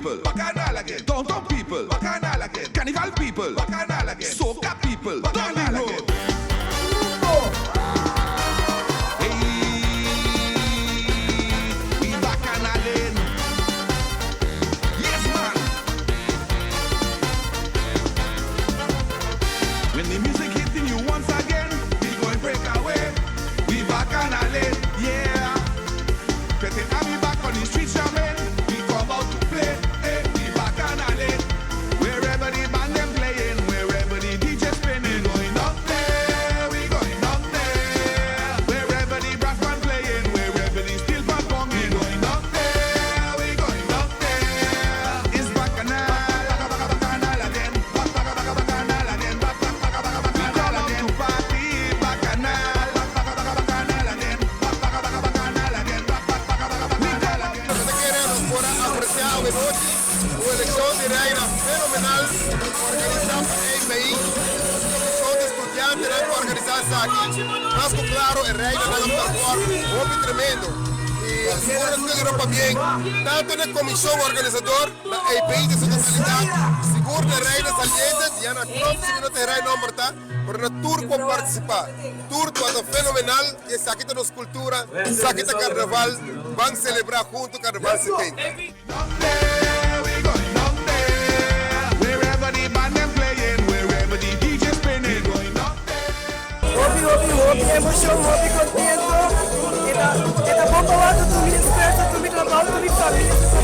people, bacchanal again. Downtown people, bacchanal again. Carnival people, bacchanal again. Soca people, bacchanal again. Hey, we bacchanal in. Yes, man. When the music hitting you once again, we going break away. We bacchanal in, yeah. Petting Ami back on the streets, jamming. We come out to play, hey, we bacchanal in. Wherever the band them playing, wherever the DJ spinning, going up there, we going up there. Wherever the brass band playing, wherever the steel band bonging, going up there, we going up there. It's bacchanal, bacchanal again, bacchanal again, bacchanal again. We come out to party, bacchanal, bacchanal again, bacchanal again, Te queremos por apreciar hoje o Eleccion di Reina fenomenal organizado por EPI. Comissão de estudiantes que organizasse aqui. Mas claro, a Reina da um hobby tremendo. E seguro que Europa bem. Tanto na comissão organizadora, na EPI de sua totalidade, seguro a Reina saliente, Tiana Tromp, se não tem Reina não morta, por na tour para participar. Tour todo fenomenal, que isso aqui nos cultura, isso aqui tá carnaval, vamos celebrar junto o carnaval 70. Wherever the band them playing, wherever the DJ spinning, going up there. Emoção, contento. Eta bom para do ministro, do trabalho, do família.